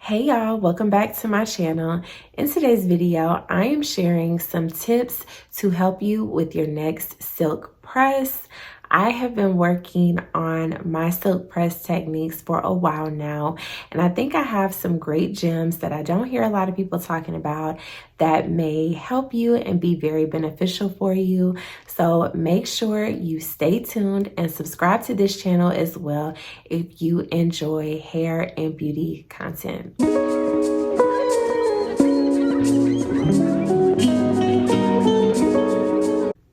Hey y'all, welcome back to my channel. In today's video, I am sharing some tips to help you with your next silk press. I have been working on my silk press techniques for a while now, and I think I have some great gems that I don't hear a lot of people talking about that may help you and be very beneficial for you. So make sure you stay tuned and subscribe to this channel as well if you enjoy hair and beauty content.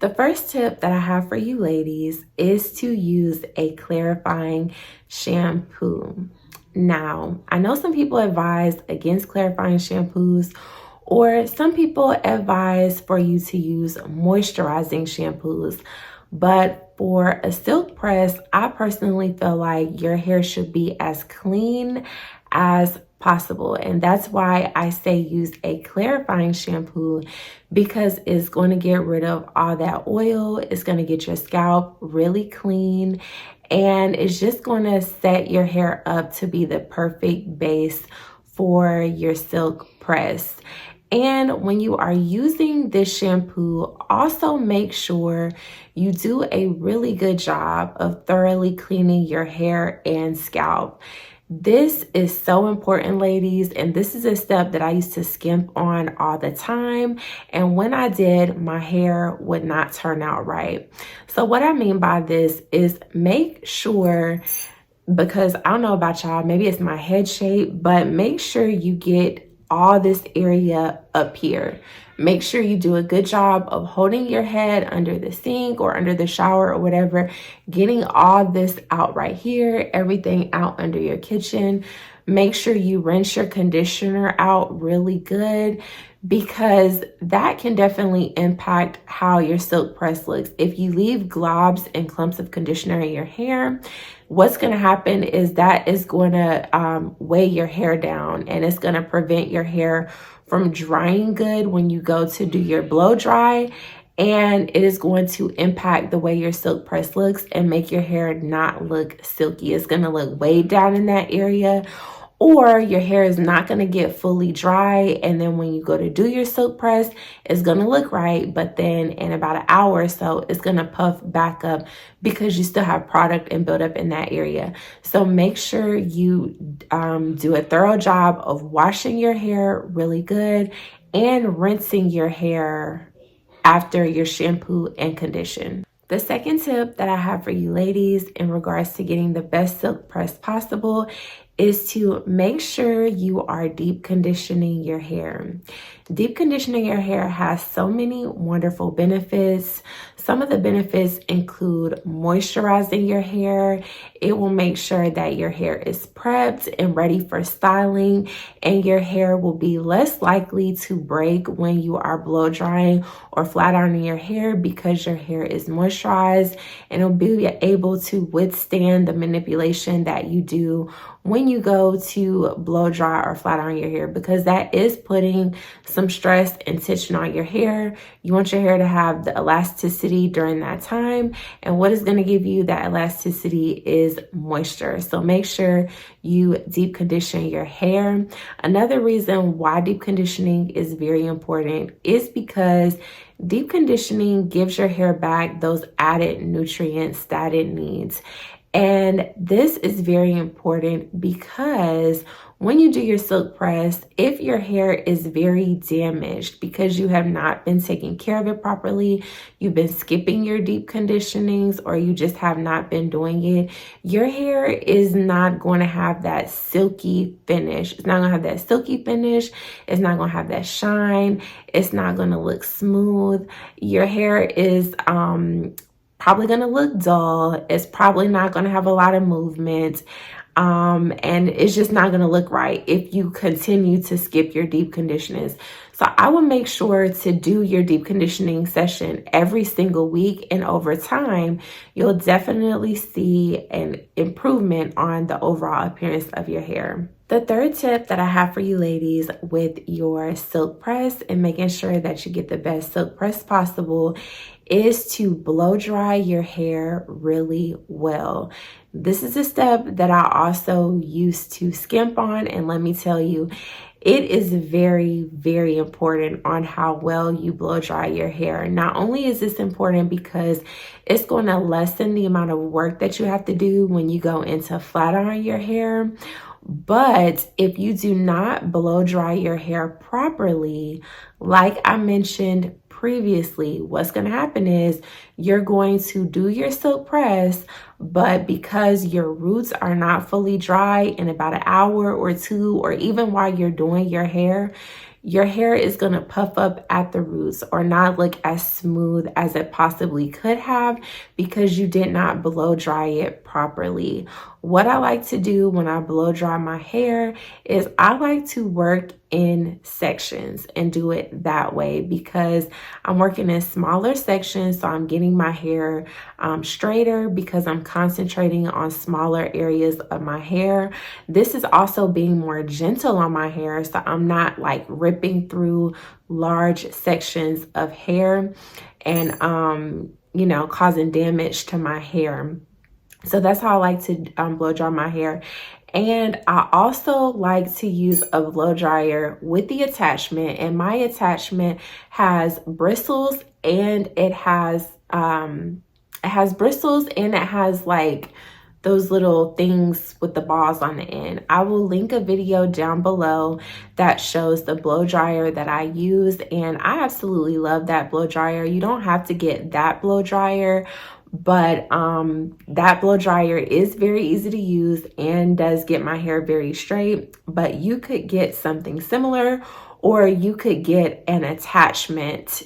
The first tip that I have for you ladies is to use a clarifying shampoo. Now, I know some people advise against clarifying shampoos, or some people advise for you to use moisturizing shampoos. But for a silk press, I personally feel like your hair should be as clean as possible. And that's why I say use a clarifying shampoo, because it's going to get rid of all that oil. It's going to get your scalp really clean, and it's just going to set your hair up to be the perfect base for your silk press. And when you are using this shampoo, also make sure you do a really good job of thoroughly cleaning your hair and scalp. This is so important, ladies, and this is a step that I used to skimp on all the time. And when I did, my hair would not turn out right. So what I mean by this is make sure, because I don't know about y'all, maybe it's my head shape, but make sure you get all this area up here. Make sure you do a good job of holding your head under the sink or under the shower or whatever, getting all this out right here, everything out under your kitchen. Make sure you rinse your conditioner out really good, because that can definitely impact how your silk press looks. If you leave globs and clumps of conditioner in your hair, what's going to happen is that is going to weigh your hair down, and it's going to prevent your hair from drying good when you go to do your blow dry. And it is going to impact the way your silk press looks and make your hair not look silky. It's going to look weighed down in that area, or your hair is not going to get fully dry. And then when you go to do your silk press, it's going to look right, but then in about an hour or so, it's going to puff back up because you still have product and buildup in that area. So make sure you do a thorough job of washing your hair really good and rinsing your hair after your shampoo and condition. The second tip that I have for you ladies in regards to getting the best silk press possible is to make sure you are deep conditioning your hair. Deep conditioning your hair has so many wonderful benefits. Some of the benefits include moisturizing your hair. It will make sure that your hair is prepped and ready for styling, and your hair will be less likely to break when you are blow drying or flat ironing your hair, because your hair is moisturized, and it'll be able to withstand the manipulation that you do when you go to blow dry or flat iron your hair, because that is putting some stress and tension on your hair. You want your hair to have the elasticity during that time, and what is going to give you that elasticity is moisture. So make sure you deep condition your hair. Another reason why deep conditioning is very important is because deep conditioning gives your hair back those added nutrients that it needs. And this is very important because when you do your silk press, if your hair is very damaged because you have not been taking care of it properly, you've been skipping your deep conditionings, or you just have not been doing it, your hair is not going to have that silky finish. It's not going to have that silky finish. It's not going to have that shine. It's not going to look smooth. Your hair is probably going to look dull. It's probably not going to have a lot of movement. And it's just not going to look right if you continue to skip your deep conditioners. So I would make sure to do your deep conditioning session every single week, and over time, you'll definitely see an improvement on the overall appearance of your hair. The third tip that I have for you ladies with your silk press and making sure that you get the best silk press possible is to blow dry your hair really well. This is a step that I also used to skimp on, and let me tell you, it is very, very important on how well you blow dry your hair. Not only is this important because it's going to lessen the amount of work that you have to do when you go into flat iron your hair, but if you do not blow dry your hair properly, like I mentioned previously, what's going to happen is you're going to do your silk press, but because your roots are not fully dry in about an hour or two, or even while you're doing your hair is going to puff up at the roots or not look as smooth as it possibly could have because you did not blow dry it properly. What I like to do when I blow dry my hair is I like to work in sections and do it that way because I'm working in smaller sections, so I'm getting my hair straighter because I'm concentrating on smaller areas of my hair. This is also being more gentle on my hair, so I'm not like ripping through large sections of hair and you know, causing damage to my hair. So that's how I like to blow dry my hair. And I also like to use a blow dryer with the attachment, and my attachment has bristles and it has bristles and it has like those little things with the balls on the end. I will link a video down below that shows the blow dryer that I use, and I absolutely love that blow dryer. You don't have to get that blow dryer, but that blow dryer is very easy to use and does get my hair very straight. But you could get something similar, or you could get an attachment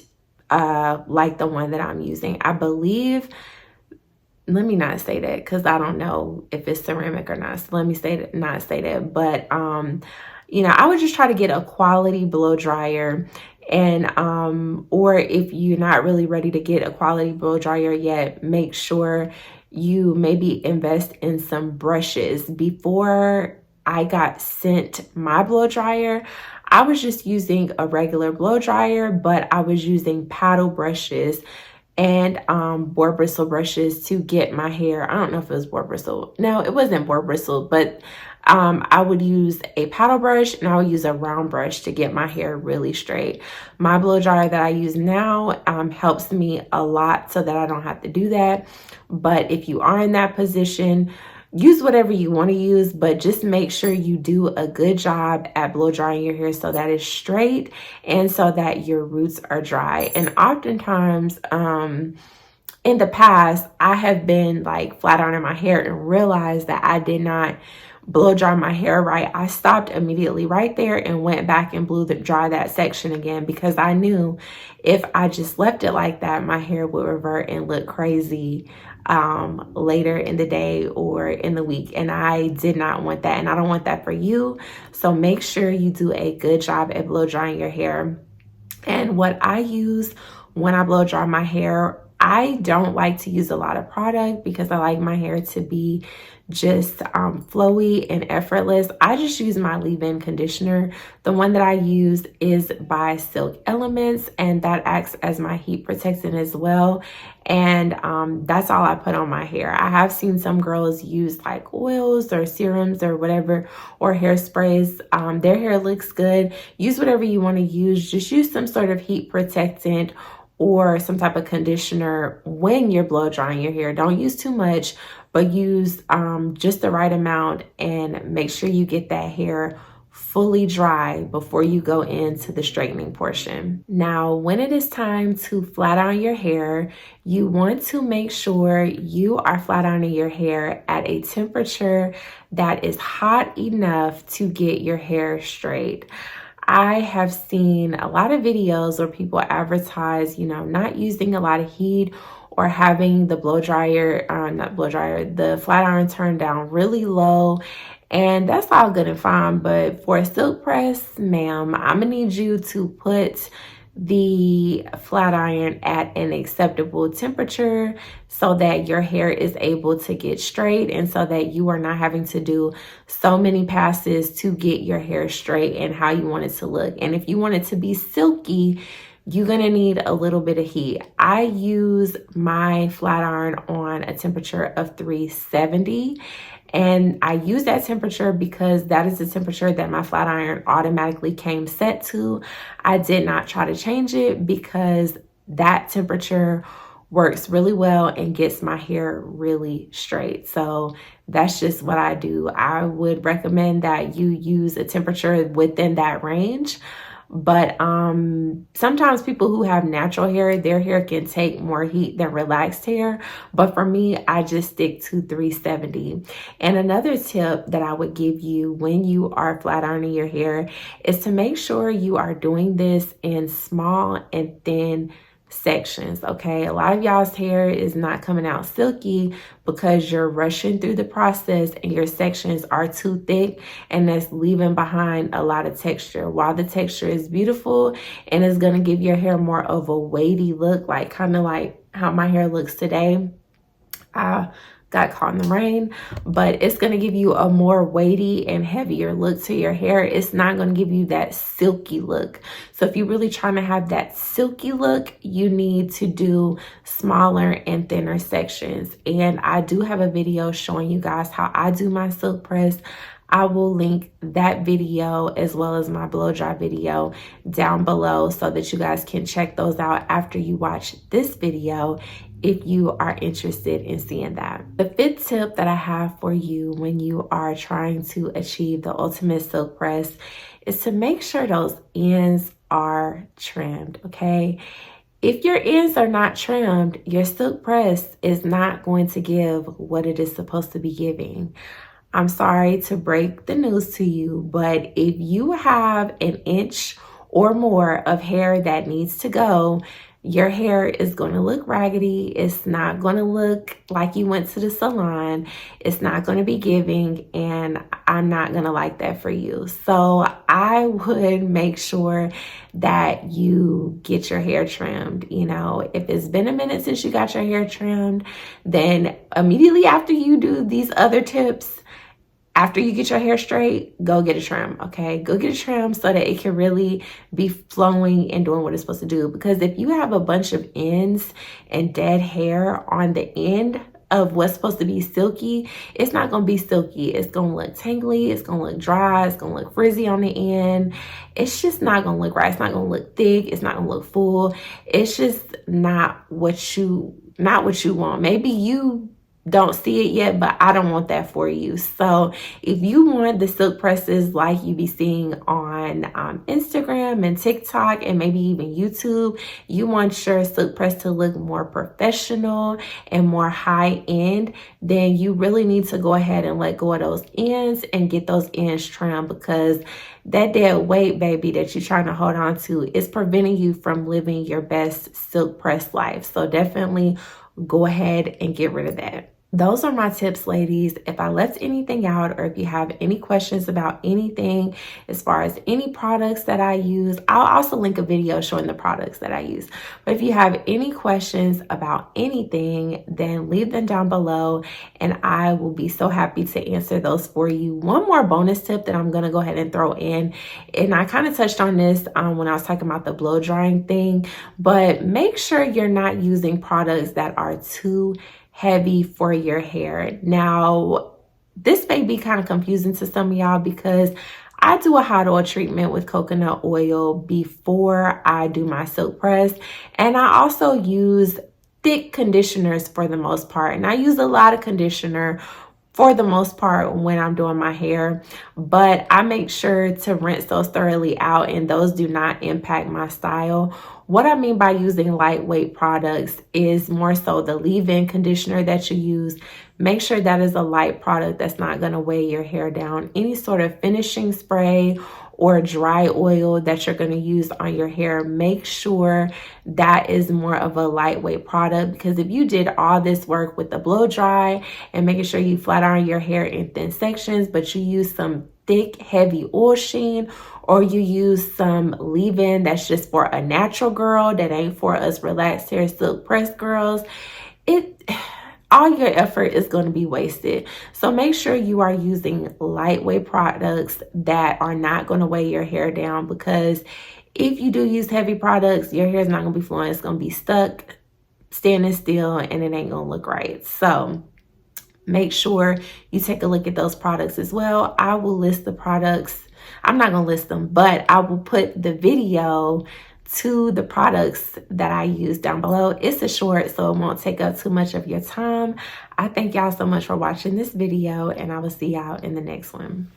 like the one that I'm using. I believe, let me not say that because I don't know if it's ceramic or not. So let me not say that. But you know, I would just try to get a quality blow dryer. And or if you're not really ready to get a quality blow dryer yet, make sure you maybe invest in some brushes. Before I got sent my blow dryer, I was just using a regular blow dryer, but I was using paddle brushes and boar bristle brushes to get my hair. I don't know if it was boar bristle. No, it wasn't boar bristle, but I would use a paddle brush and I would use a round brush to get my hair really straight. My blow dryer that I use now helps me a lot so that I don't have to do that. But if you are in that position, use whatever you want to use, but just make sure you do a good job at blow drying your hair so that it's straight and so that your roots are dry. And oftentimes, in the past, I have been like flat ironing my hair and realized that I did not blow dry my hair right. I stopped immediately right there and went back and blew dry that section again because I knew if I just left it like that, my hair would revert and look crazy later in the day or in the week. And I did not want that, and I don't want that for you. So make sure you do a good job at blow drying your hair. And what I use when I blow dry my hair, I don't like to use a lot of product because I like my hair to be just flowy and effortless. I just use my leave-in conditioner. The one that I use is by Silk Elements, and that acts as my heat protectant as well. And that's all I put on my hair. I have seen some girls use like oils or serums or whatever, or hairsprays. Their hair looks good. Use whatever you want to use. Just use some sort of heat protectant or some type of conditioner when you're blow drying your hair. Don't use too much, but use just the right amount, and make sure you get that hair fully dry before you go into the straightening portion. Now, when it is time to flat iron your hair, you want to make sure you are flat ironing your hair at a temperature that is hot enough to get your hair straight. I have seen a lot of videos where people advertise, you know, not using a lot of heat or having the the flat iron turned down really low. And that's all good and fine. But for a silk press, ma'am, I'm gonna need you to put the flat iron at an acceptable temperature so that your hair is able to get straight and so that you are not having to do so many passes to get your hair straight and how you want it to look. And if you want it to be silky, you're gonna need a little bit of heat. I use my flat iron on a temperature of 370. And I use that temperature because that is the temperature that my flat iron automatically came set to. I did not try to change it because that temperature works really well and gets my hair really straight. So that's just what I do. I would recommend that you use a temperature within that range. But sometimes people who have natural hair, their hair can take more heat than relaxed hair. But for me, I just stick to 370. And another tip that I would give you when you are flat ironing your hair is to make sure you are doing this in small and thin sections. Okay, a lot of y'all's hair is not coming out silky because you're rushing through the process and your sections are too thick, and that's leaving behind a lot of texture. While the texture is beautiful and is going to give your hair more of a weighty look, like kind of like how my hair looks today, I got caught in the rain, but it's going to give you a more weighty and heavier look to your hair. It's not going to give you that silky look. So if you're really trying to have that silky look, you need to do smaller and thinner sections. And I do have a video showing you guys how I do my silk press. I will link that video as well as my blow dry video down below so that you guys can check those out after you watch this video if you are interested in seeing that. The fifth tip that I have for you when you are trying to achieve the ultimate silk press is to make sure those ends are trimmed, okay? If your ends are not trimmed, your silk press is not going to give what it is supposed to be giving. I'm sorry to break the news to you, but if you have an inch or more of hair that needs to go, your hair is going to look raggedy. It's not going to look like you went to the salon. It's not going to be giving, and I'm not going to like that for you. So I would make sure that you get your hair trimmed. You know, if it's been a minute since you got your hair trimmed, then immediately after you do these other tips, after you get your hair straight, go get a trim, okay? Go get a trim so that it can really be flowing and doing what it's supposed to do. Because if you have a bunch of ends and dead hair on the end of what's supposed to be silky, it's not going to be silky. It's going to look tangly. It's going to look dry. It's going to look frizzy on the end. It's just not going to look right. It's not going to look thick. It's not going to look full. It's just not what you want. Maybe you don't see it yet, but I don't want that for you. So if you want the silk presses like you be seeing on Instagram and TikTok and maybe even YouTube, you want your silk press to look more professional and more high end, then you really need to go ahead and let go of those ends and get those ends trimmed, because that dead weight, baby, that you're trying to hold on to is preventing you from living your best silk press life. So definitely go ahead and get rid of that. Those are my tips, ladies. If I left anything out or if you have any questions about anything as far as any products that I use, I'll also link a video showing the products that I use. But if you have any questions about anything, then leave them down below and I will be so happy to answer those for you. One more bonus tip that I'm going to go ahead and throw in, and I kind of touched on this when I was talking about the blow drying thing, but make sure you're not using products that are too heavy for your hair. Now, this may be kind of confusing to some of y'all because I do a hot oil treatment with coconut oil before I do my silk press. And I also use thick conditioners for the most part. And I use a lot of conditioner for the most part when I'm doing my hair, but I make sure to rinse those thoroughly out and those do not impact my style. What I mean by using lightweight products is more so the leave-in conditioner that you use. Make sure that is a light product that's not going to weigh your hair down. Any sort of finishing spray or dry oil that you're going to use on your hair, make sure that is more of a lightweight product, because if you did all this work with the blow dry and making sure you flat iron your hair in thin sections, but you use some thick, heavy oil sheen, or you use some leave-in that's just for a natural girl, that ain't for us relaxed hair silk press girls, all your effort is going to be wasted. So make sure you are using lightweight products that are not going to weigh your hair down, because if you do use heavy products, your hair is not going to be flowing. It's going to be stuck, standing still, and it ain't going to look right. So make sure you take a look at those products as well. I will list the products. I'm not going to list them, but I will put the video to the products that I use down below. It's a short, so it won't take up too much of your time. I thank y'all so much for watching this video, and I will see y'all in the next one.